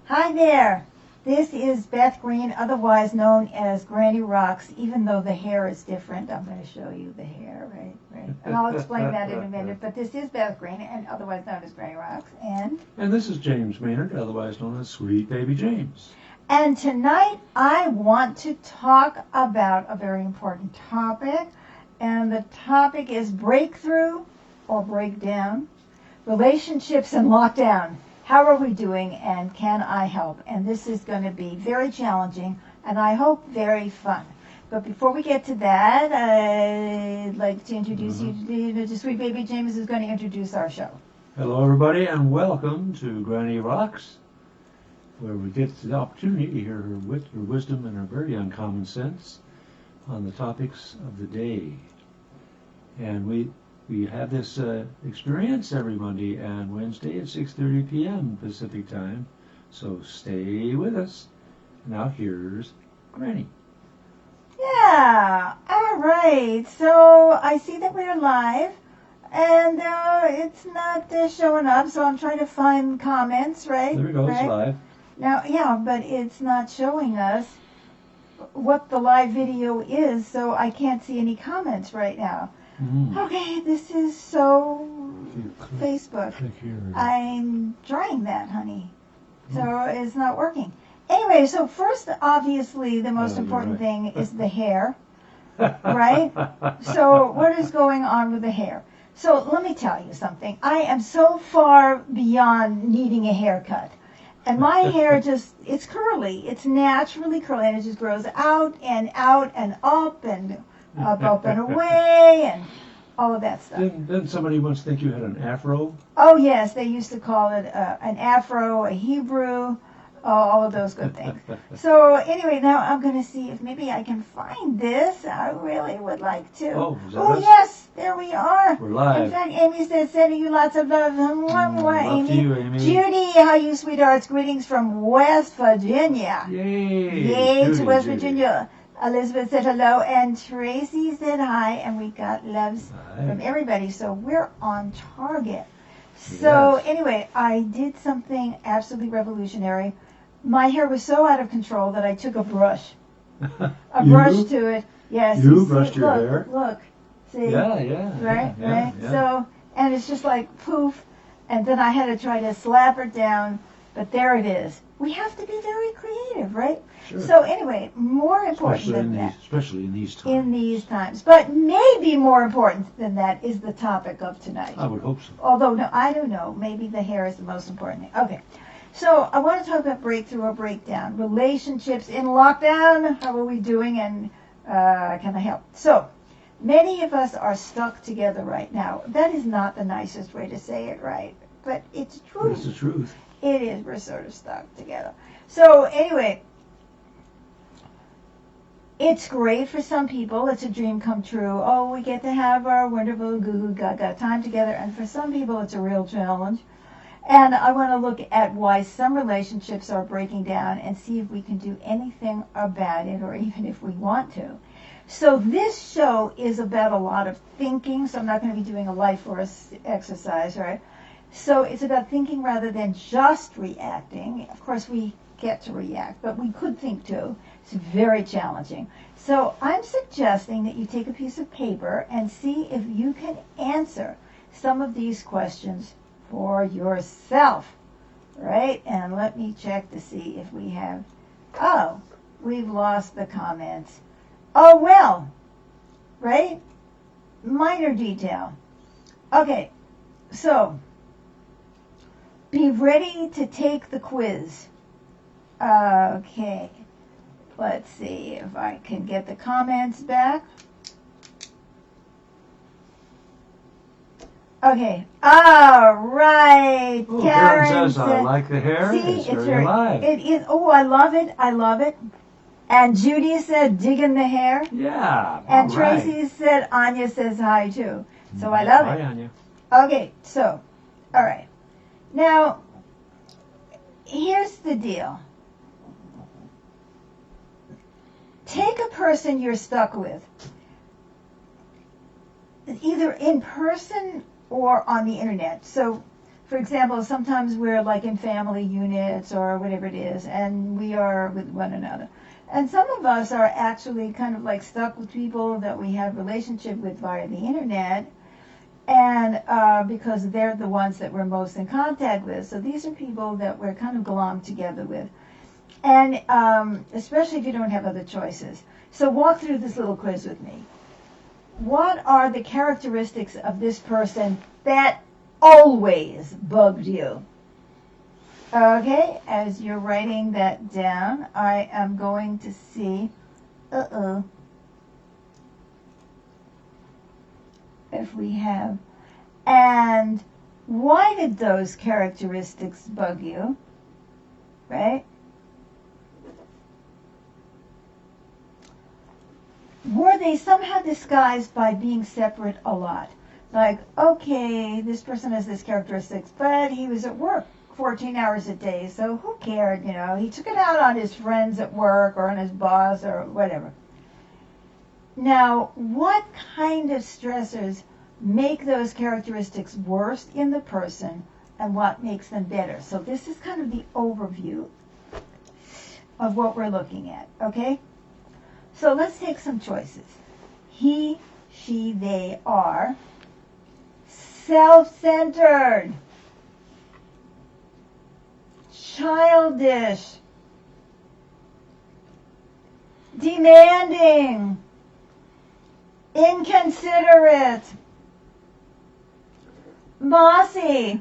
Hi there. This is Beth Green, otherwise known as Granny Rocks, even though the hair is different. I'm going to show you the hair, right? And I'll explain that in a minute. But this is Beth Green, and otherwise known as Granny Rocks. And this is James Maynard, otherwise known as Sweet Baby James. And tonight I want to talk about a very important topic. And the topic is breakthrough or breakdown, relationships and lockdown. How are we doing, and can I help? And this is going to be very challenging, and I hope very fun. But before we get to that, I'd like to introduce you to Sweet Baby James, who's going to introduce our show. Hello, everybody, and welcome to Granny Rocks, where we get the opportunity to hear her wit, her wisdom, and her very uncommon sense on the topics of the day. And we have this experience every Monday and Wednesday at 6:30 p.m. Pacific time, so stay with us. Now here's Granny. Yeah, all right. So I see that we're live, and it's not showing up, so I'm trying to find comments, right? There we go, right? It's live. Now, yeah, but it's not showing us what the live video is, so I can't see any comments right now. Okay, this is so Facebook. I'm trying that, honey. So it's not working. Anyway, so first, obviously, the most important thing is the hair, right? So what is going on with the hair? So let me tell you something. I am so far beyond needing a haircut. And my hair it's curly. It's naturally curly, and it just grows out and up and up and away, and all of that stuff. Didn't somebody once think you had an afro? Oh, yes. They used to call it an afro, a Hebrew, all of those good things. So anyway, now I'm going to see if maybe I can find this. I really would like to. Oh, yes. There we are. We're live. In fact, Amy says, sending you lots of love. Love Amy. to you, Amy. Judy, how you sweethearts. Greetings from West Virginia. Yay. To West Virginia. Elizabeth said hello, and Tracy said hi, and we got loves from everybody. So we're on target. So anyway, I did something absolutely revolutionary. My hair was so out of control that I took a brush. Brush to it. Yes. You brushed your hair? Look. See? Yeah. Right? So, and it's just like poof, and then I had to try to slap it down, but there it is. We have to be very creative, right? Sure. So anyway, more important than that. Especially in these times. In these times. But maybe more important than that is the topic of tonight. I would hope so. Although, no, I don't know. Maybe the hair is the most important thing. Okay. So I want to talk about breakthrough or breakdown. Relationships in lockdown. How are we doing, and can I help? So many of us are stuck together right now. That is not the nicest way to say it, right? But it's true. It's the truth. It is. We're sort of stuck together. So anyway, it's great for some people. It's a dream come true. Oh, we get to have our wonderful goo-goo gaga time together. And for some people, it's a real challenge. And I want to look at why some relationships are breaking down and see if we can do anything about it, or even if we want to. So this show is about a lot of thinking. So I'm not going to be doing a life force exercise, right? So it's about thinking rather than just reacting. Of course, we get to react, but we could think too. It's very challenging. So I'm suggesting that you take a piece of paper and see if you can answer some of these questions for yourself, right? And let me check to see if we have, we've lost the comments. Oh, well, right? Minor detail. Okay, so be ready to take the quiz. Okay, let's see if I can get the comments back. Okay, all right. Oh, Karen says, I like the hair. See, it's very alive. It is. Oh, I love it. And Judy said, digging the hair. Yeah. And Tracy said, Anya says hi too. So I love it. Hi, Anya. Okay, so, all right. Now, here's the deal. Take a person you're stuck with, either in person or on the internet. So For example, sometimes we're like in family units or whatever it is, and we are with one another. And some of us are actually kind of like stuck with people that we have relationship with via the internet, and because they're the ones that we're most in contact with. So these are people that we're kind of glommed together with. And especially if you don't have other choices. So walk through this little quiz with me. What are the characteristics of this person that always bugged you? Okay, as you're writing that down, I am going to see, if we have, and why did those characteristics bug you, right? Were they somehow disguised by being separate a lot? Like, okay, this person has this characteristics, but he was at work 14 hours a day, so who cared, He took it out on his friends at work or on his boss or whatever. Now, what kind of stressors make those characteristics worse in the person and what makes them better? So this is kind of the overview of what we're looking at, okay? So let's take some choices. He, she, they are self-centered, childish, demanding, inconsiderate, bossy.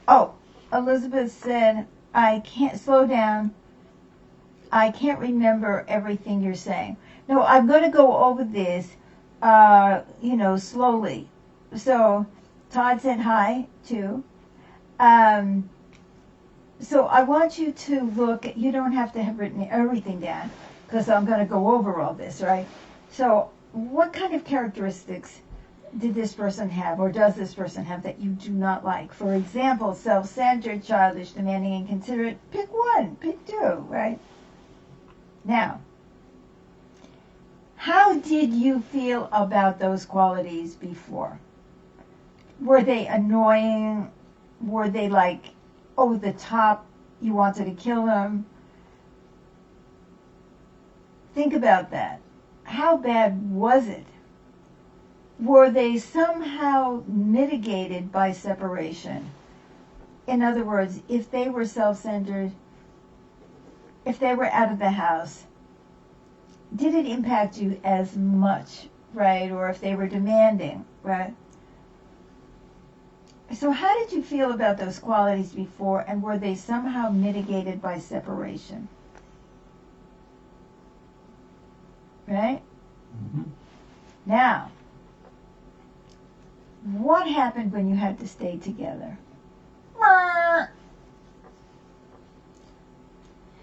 Oh, Elizabeth said, I can't slow down. I can't remember everything you're saying. No, I'm going to go over this, slowly. So Todd said hi, too. So I want you to look, you don't have to have written everything down, because I'm going to go over all this, right? So what kind of characteristics did this person have, or does this person have, that you do not like? For example, self-centered, childish, demanding, inconsiderate. Pick one, pick two, right? Now, how did you feel about those qualities before? Were they annoying? Were they like over the top? You wanted to kill them? Think about that. How bad was it? Were they somehow mitigated by separation? In other words, if they were self-centered, if they were out of the house, did it impact you as much, right? Or if they were demanding, right? So how did you feel about those qualities before, and were they somehow mitigated by separation? Right? Mm-hmm. Now, what happened when you had to stay together?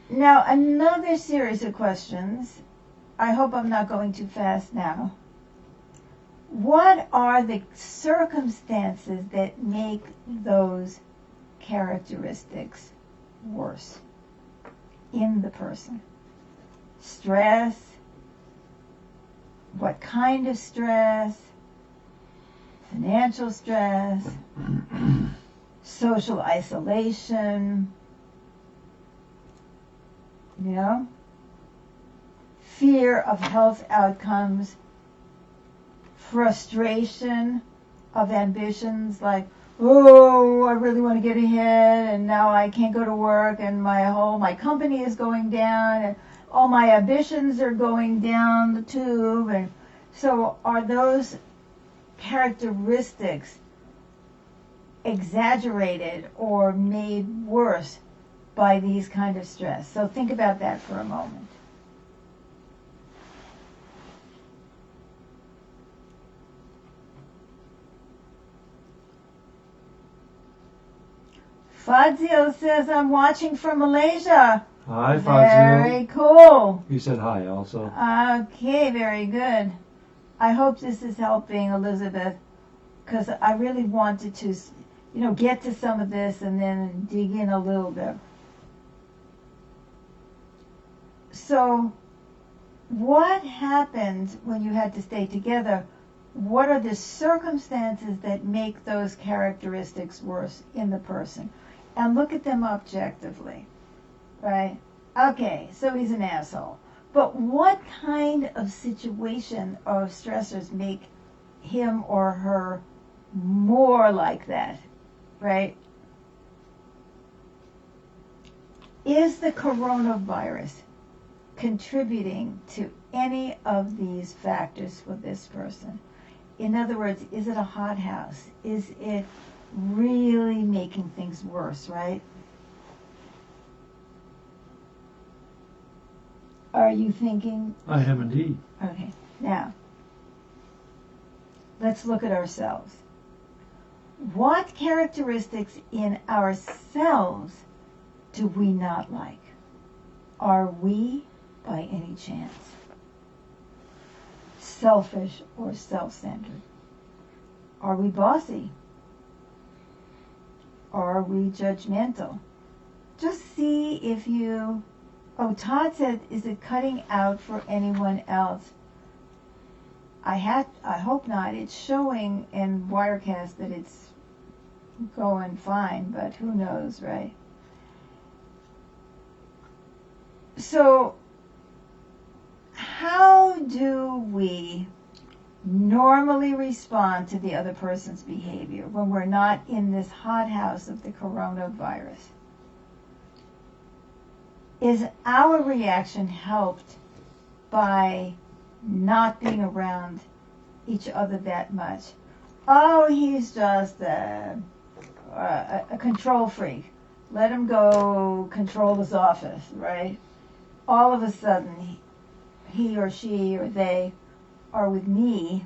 Now, another series of questions. I hope I'm not going too fast now. What are the circumstances that make those characteristics worse in the person? Stress? What kind of stress? Financial stress? Social isolation? Fear of health outcomes, frustration of ambitions, like, oh, I really want to get ahead, and now I can't go to work, and my company is going down, and all my ambitions are going down the tube. And so are those characteristics exaggerated or made worse by these kind of stress? So think about that for a moment. Fadzil says, I'm watching from Malaysia. Hi, Fazio. Very cool. He said hi also. Okay, very good. I hope this is helping, Elizabeth, because I really wanted to, get to some of this and then dig in a little bit. So, what happened when you had to stay together? what are the circumstances that make those characteristics worse in the person, and look at them objectively, right? Okay, so he's an asshole. But what kind of situation or stressors make him or her more like that, right? Is the coronavirus contributing to any of these factors for this person? In other words, is it a hothouse? Is it really making things worse, right? Are you thinking? I am indeed. Okay, now, let's look at ourselves. What characteristics in ourselves do we not like? Are we, by any chance, selfish or self-centered? Are we bossy? Are we judgmental? Just see if you... Oh, Todd said, is it cutting out for anyone else? I hope not. It's showing in Wirecast that it's going fine, but who knows, right? So, how do we normally respond to the other person's behavior when we're not in this hothouse of the coronavirus? Is our reaction helped by not being around each other that much? Oh, he's just a control freak. Let him go control his office, right? All of a sudden, he or she or they are with me.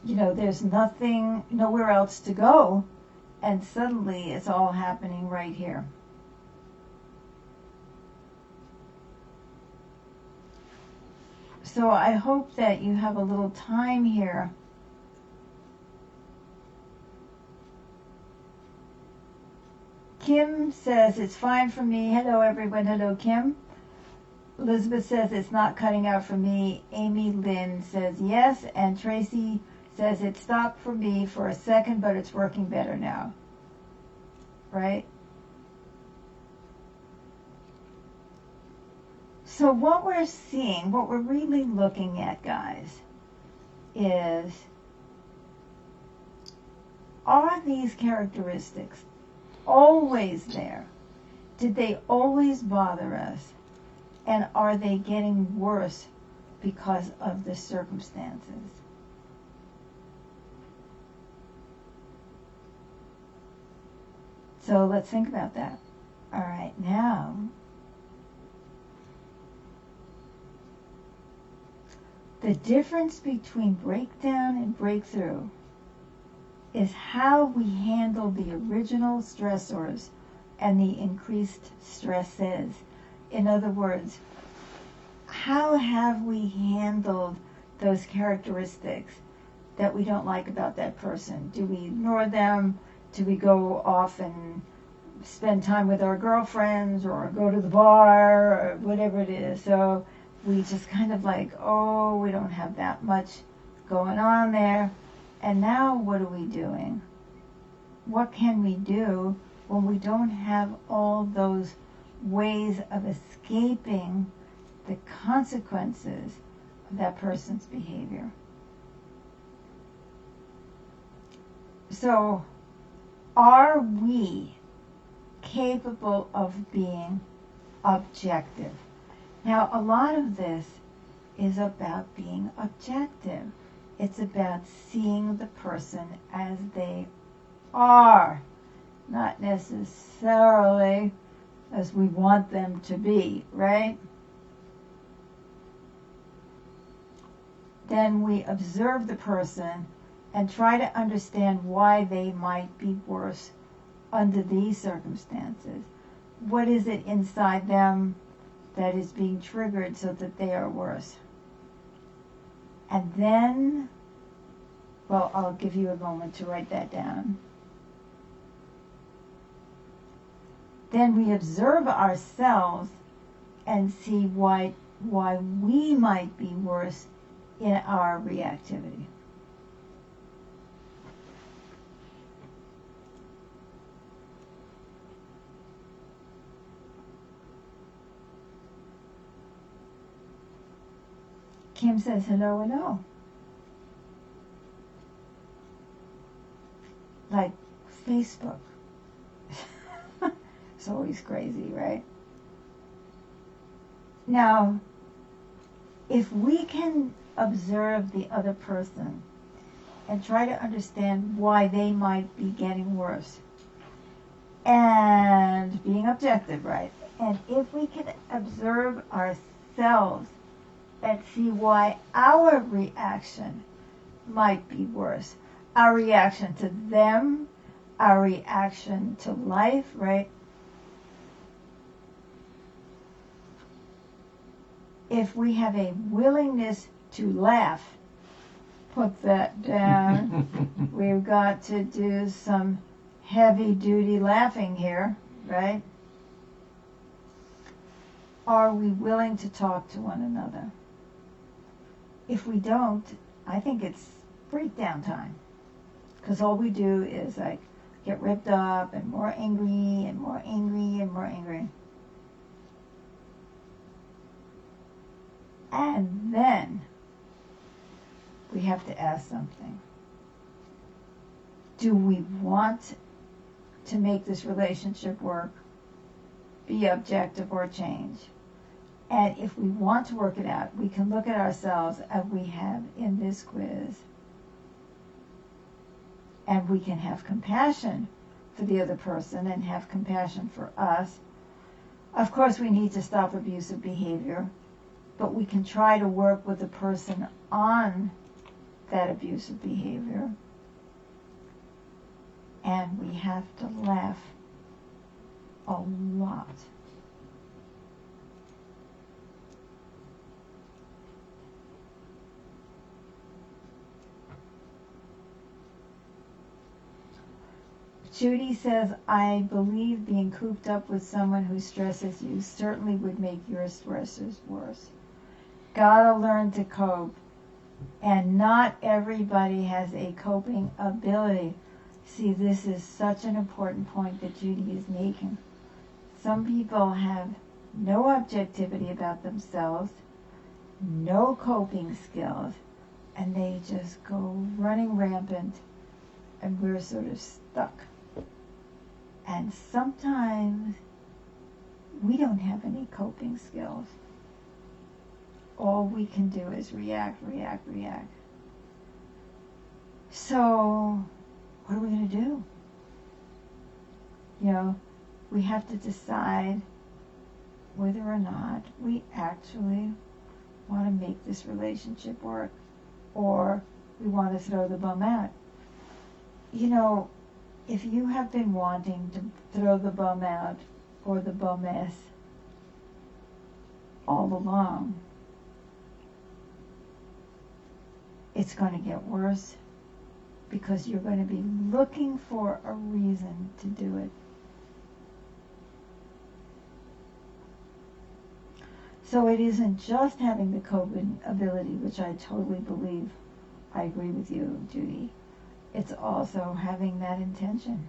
You know, there's nowhere else to go, and suddenly it's all happening right here. So I hope that you have a little time here Kim says, it's fine for me. Hello, everyone. Hello, Kim. Elizabeth says, it's not cutting out for me. Amy Lynn says, yes. And Tracy says, it stopped for me for a second, but it's working better now. Right? So what we're seeing, what we're really looking at, guys, is, are these characteristics always there? Did they always bother us? And are they getting worse because of the circumstances? So let's think about that. All right, now, the difference between breakdown and breakthrough is how we handle the original stressors and the increased stresses. In other words, how have we handled those characteristics that we don't like about that person? Do we ignore them? Do we go off and spend time with our girlfriends or go to the bar or whatever it is? So we just kind of like, oh, we don't have that much going on there. And now what are we doing? What can we do when we don't have all those ways of escaping the consequences of that person's behavior? So, are we capable of being objective? Now, a lot of this is about being objective. It's about seeing the person as they are, not necessarily as we want them to be, right? Then we observe the person and try to understand why they might be worse under these circumstances. What is it inside them that is being triggered so that they are worse? And then, well, I'll give you a moment to write that down. Then we observe ourselves and see why why we might be worse in our reactivity. Kim says, hello, hello. Like Facebook. It's always crazy, right? Now, if we can observe the other person and try to understand why they might be getting worse, and being objective, right? And if we can observe ourselves and see why our reaction might be worse, our reaction to them, our reaction to life, right? If we have a willingness to laugh, put that down. We've got to do some heavy duty laughing here, right? Are we willing to talk to one another? If we don't, I think it's breakdown time. Because all we do is like get ripped up and more angry and more angry and more angry. And then we have to ask something. Do we want to make this relationship work, be objective, or change? And if we want to work it out, we can look at ourselves as we have in this quiz. And we can have compassion for the other person and have compassion for us. Of course, we need to stop abusive behavior, but we can try to work with the person on that abusive behavior. And we have to laugh a lot. Judy says, I believe being cooped up with someone who stresses you certainly would make your stressors worse. Gotta learn to cope. And not everybody has a coping ability. See, this is such an important point that Judy is making. Some people have no objectivity about themselves, no coping skills, and they just go running rampant, and we're sort of stuck. And sometimes we don't have any coping skills. All we can do is react. So, what are we going to do? You know, we have to decide whether or not we actually want to make this relationship work, or we want to throw the bum out. You know, if you have been wanting to throw the bum out or the bumess all along, it's going to get worse because you're going to be looking for a reason to do it. So it isn't just having the coping ability, which I totally believe. I agree with you, Judy. It's also having that intention.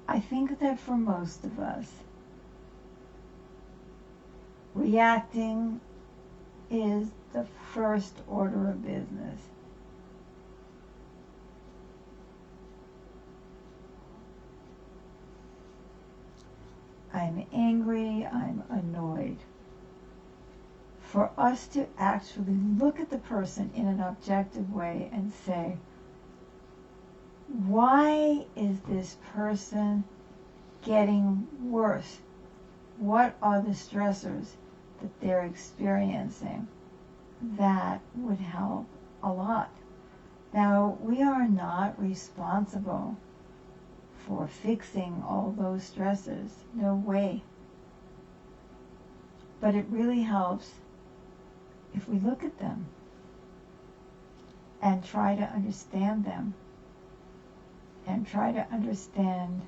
I think that for most of us, reacting is the first order of business. I'm angry, I'm annoyed. For us to actually look at the person in an objective way and say, why is this person getting worse? What are the stressors that they're experiencing? That would help a lot. Now, we are not responsible for fixing all those stressors. No way. But it really helps if we look at them and try to understand them and try to understand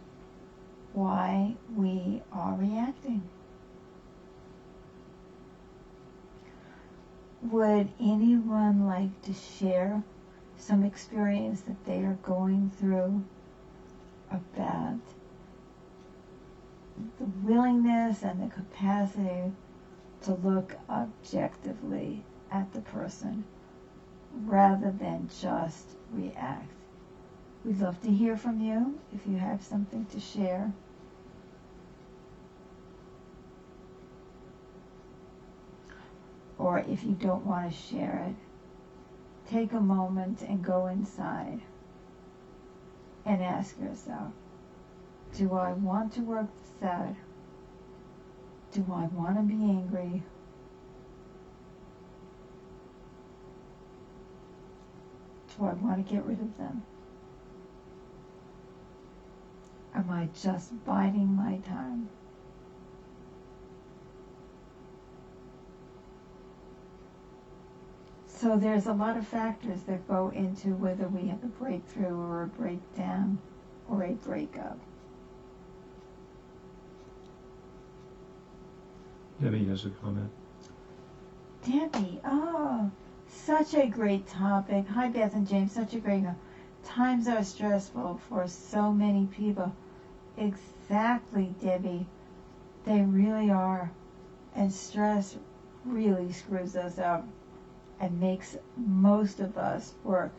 why we are reacting. Would anyone like to share some experience that they are going through about the willingness and the capacity to look objectively at the person rather than just react? We'd love to hear from you if you have something to share. Or if you don't want to share it, take a moment and go inside and ask yourself, do I want to work this out? Do I want to be angry? Do I want to get rid of them? Am I just biding my time? So there's a lot of factors that go into whether we have a breakthrough or a breakdown or a breakup. Debbie has a comment. Debbie, oh, such a great topic. Hi, Beth and James, such a great times are stressful for so many people. Exactly, Debbie. They really are. And stress really screws us up and makes most of us work.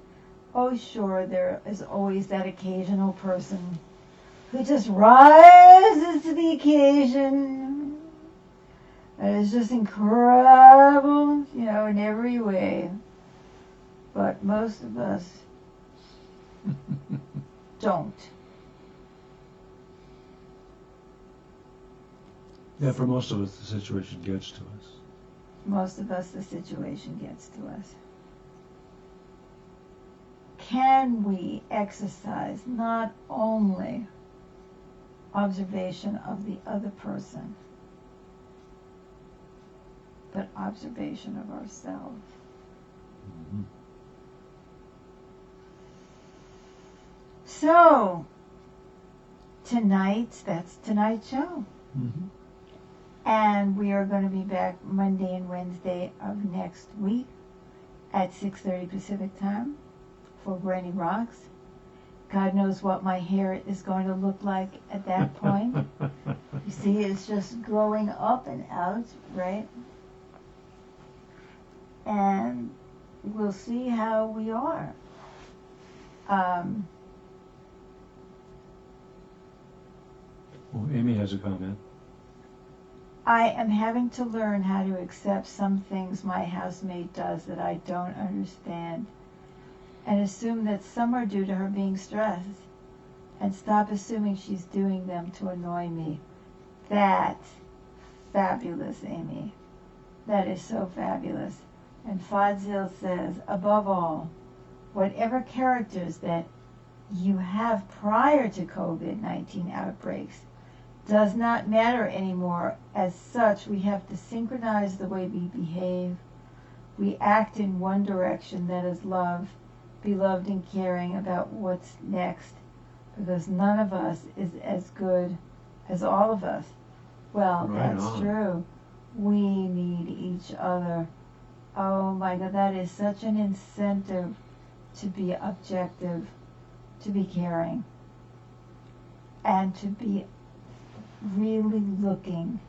Oh, sure, there is always that occasional person who just rises to the occasion. And it's just incredible, in every way. But most of us don't. Yeah, for most of us, the situation gets to us. Most of us, the situation gets to us. Can we exercise not only observation of the other person, but observation of ourselves? Mm-hmm. So, that's tonight's show. Mm-hmm. And we are going to be back Monday and Wednesday of next week at 6:30 Pacific time for Granny Rocks. God knows what my hair is going to look like at that point. You see, it's just growing up and out, right? And we'll see how we are. Well, Amy has a comment. I am having to learn how to accept some things my housemate does that I don't understand and assume that some are due to her being stressed and stop assuming she's doing them to annoy me. That's fabulous, Amy. That is so fabulous. And Fadzil says, above all, whatever characters that you have prior to COVID-19 outbreaks does not matter anymore. As such, we have to synchronize the way we behave. We act in one direction, that is love, beloved and caring about what's next, because none of us is as good as all of us. Well, Right that's on. true. We need each other. Oh my God, that is such an incentive to be objective, to be caring, and to be really looking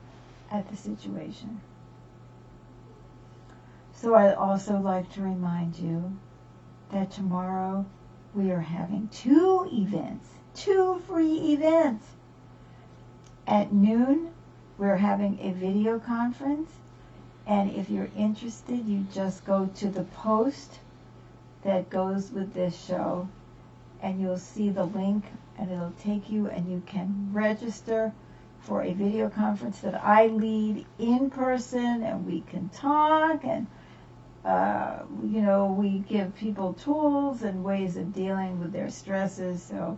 at the situation. So I'd also like to remind you that tomorrow we are having two free events. At noon, we're having a video conference, and if you're interested, you just go to the post that goes with this show, and you'll see the link, and it'll take you, and you can register for a video conference that I lead in person, and we can talk, and we give people tools and ways of dealing with their stresses. So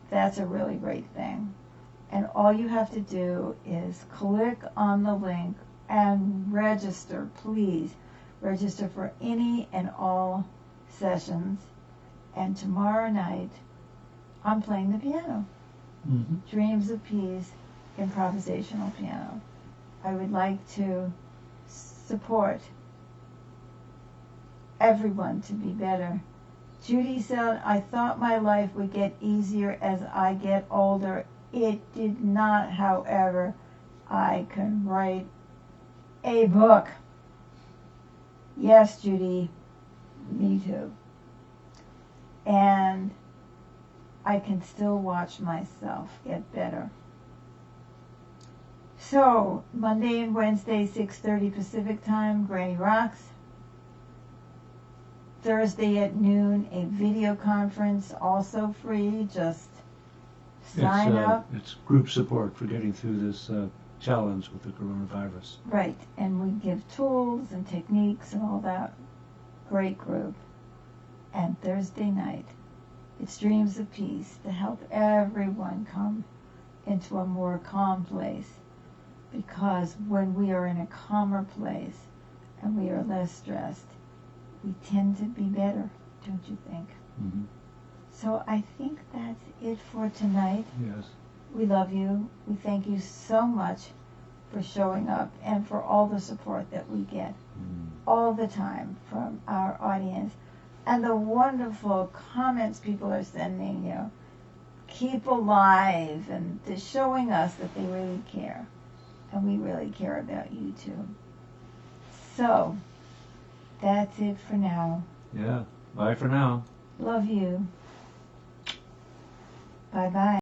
that's a really great thing. And all you have to do is click on the link and register. Please register for any and all sessions, and tomorrow night I'm playing the piano. Mm-hmm. Dreams of Peace, improvisational piano. I would like to support everyone to be better. Judy said, I thought my life would get easier as I get older. It did not, however. I can write a book. Yes, Judy, me too. And I can still watch myself get better. So, Monday and Wednesday, 6:30 Pacific Time, Granny Rocks. Thursday at noon, a video conference, also free. Just sign up. It's group support for getting through this challenge with the coronavirus. Right, and we give tools and techniques and all that. Great group. And Thursday night, it's Dreams of Peace to help everyone come into a more calm place. Because when we are in a calmer place and we are less stressed, we tend to be better, don't you think? Mm-hmm. So I think that's it for tonight. Yes. We love you. We thank you so much for showing up and for all the support that we get all the time from our audience. And the wonderful comments people are sending you. Keep alive, and they're showing us that they really care. And we really care about you too. So, that's it for now. Yeah. Bye for now. Love you. Bye-bye.